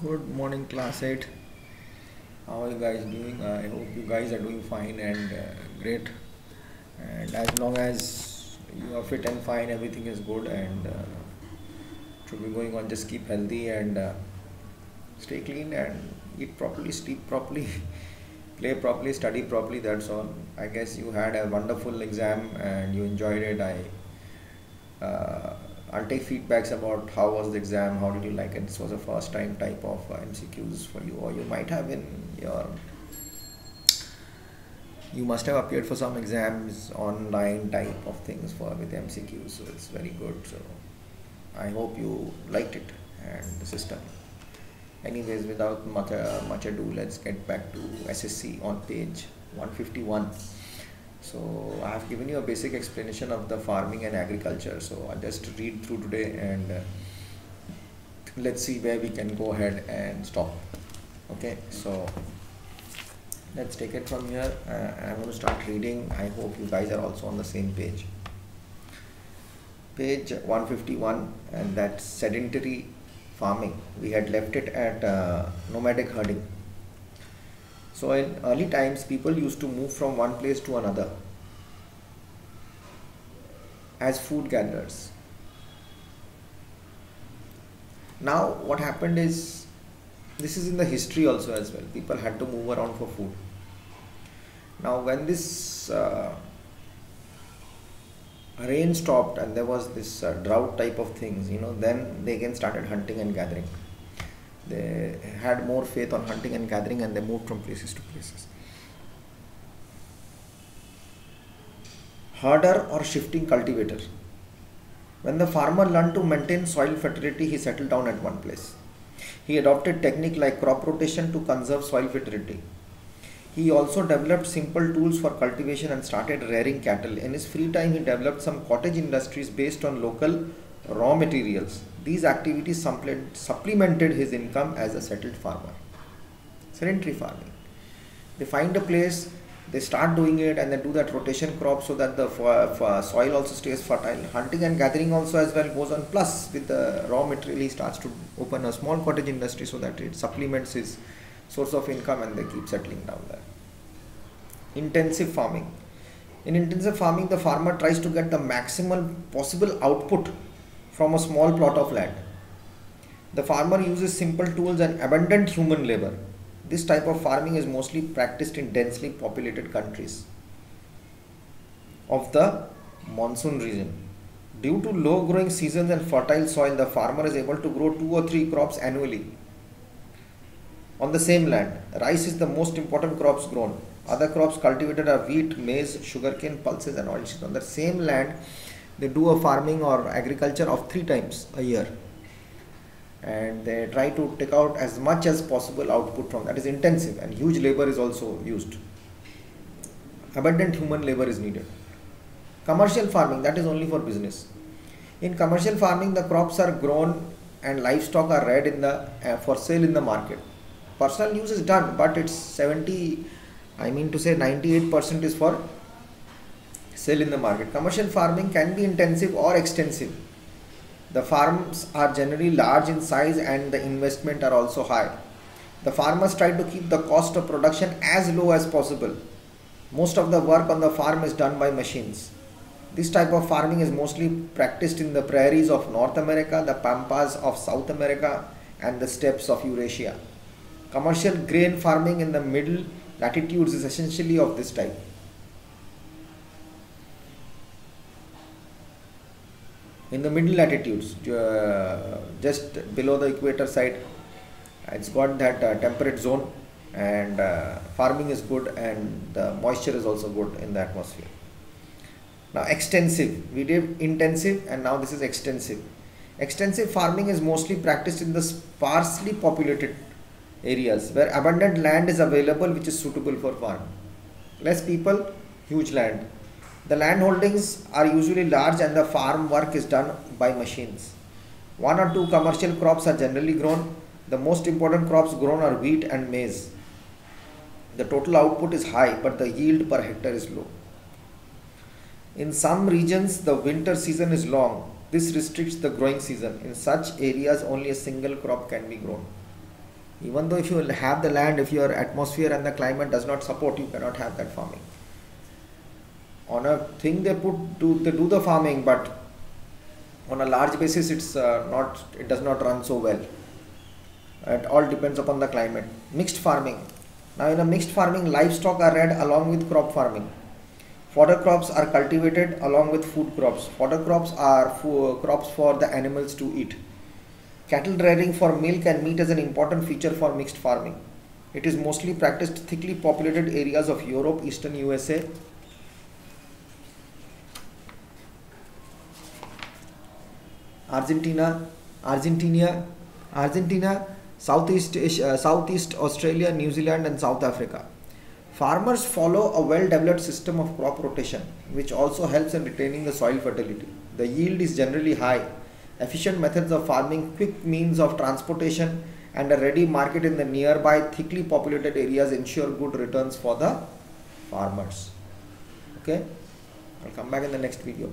Good morning, class 8. How are you guys doing? I hope you guys are doing fine and great. And as long as you are fit and fine, everything is good and should be going on. Just keep healthy and stay clean and eat properly, sleep properly, play properly, study properly. That's all. I guess you had a wonderful exam and you enjoyed it. I'll take feedbacks about how was the exam, how did you like it. This was a first time type of MCQs for you, or you might have in your, you must have appeared for some exams online type of things for with MCQs. So it's very good. So I hope you liked it and the system. Anyways, without much ado, let's get back to SSC on page 151. So I have given you a basic explanation of the farming and agriculture. So I'll just read through today and let's see where we can go ahead and stop. Okay, so let's take it from here. I'm going to start reading. I hope you guys are also on the same page. Page 151, and that's sedentary farming. We had left it at nomadic herding. So in early times, people used to move from one place to another as food gatherers. Now what happened is, this is in the history also as well, people had to move around for food. Now when this rain stopped and there was this drought type of things, then they again started hunting and gathering. They had more faith on hunting and gathering and they moved from places to places. Herder or shifting cultivator. When the farmer learned to maintain soil fertility, he settled down at one place. He adopted technique like crop rotation to conserve soil fertility. He also developed simple tools for cultivation and started rearing cattle. In his free time, he developed some cottage industries based on local raw materials. These activities supplemented his income as a settled farmer. Sedentary farming. They find a place, they start doing it and they do that rotation crop so that the soil also stays fertile. Hunting and gathering also as well goes on. Plus with the raw material, he starts to open a small cottage industry so that it supplements his source of income and they keep settling down there. Intensive farming. In intensive farming, the farmer tries to get the maximal possible output from a small plot of land. The farmer uses simple tools and abundant human labor. This type of farming is mostly practiced in densely populated countries of the monsoon region. Due to low growing seasons and fertile soil, the farmer is able to grow 2 or 3 crops annually on the same land. Rice is the most important crops grown. Other crops cultivated are wheat, maize, sugarcane, pulses and oilseeds. On the same land, they do a farming or agriculture of 3 times a year. And they try to take out as much as possible output from that. Is intensive and huge labor is also used. Abundant human labor is needed. Commercial farming, that is only for business. In commercial farming, the crops are grown and livestock are reared in the for sale in the market. Personal use is done, but it's 98% is for sale in the market. Commercial farming can be intensive or extensive. The farms are generally large in size and the investment are also high. The farmers try to keep the cost of production as low as possible. Most of the work on the farm is done by machines. This type of farming is mostly practiced in the prairies of North America, the pampas of South America and the steppes of Eurasia. Commercial grain farming in the middle latitudes is essentially of this type. In the middle latitudes, just below the equator side, it's got that temperate zone and farming is good and the moisture is also good in the atmosphere. Now extensive, we did intensive and now this is extensive. Extensive farming is mostly practiced in the sparsely populated areas where abundant land is available which is suitable for farm. Less people, huge land. The land holdings are usually large and the farm work is done by machines. 1 or 2 commercial crops are generally grown. The most important crops grown are wheat and maize. The total output is high but the yield per hectare is low. In some regions, the winter season is long. This restricts the growing season. In such areas, only a single crop can be grown. Even though if you have the land, if your atmosphere and the climate does not support, you cannot have that farming. On a thing they do the farming, but on a large basis it does not run so well. It all depends upon the climate. Mixed farming. Now in a mixed farming, livestock are reared along with crop farming. Fodder crops are cultivated along with food crops. Fodder crops are crops for the animals to eat. Cattle rearing for milk and meat is an important feature for mixed farming. It is mostly practiced thickly populated areas of Europe, Eastern USA, Argentina, Southeast Asia, Southeast Australia, New Zealand, and South Africa. Farmers follow a well-developed system of crop rotation, which also helps in retaining the soil fertility. The yield is generally high. Efficient methods of farming, quick means of transportation, and a ready market in the nearby thickly populated areas ensure good returns for the farmers. Okay, I'll come back in the next video.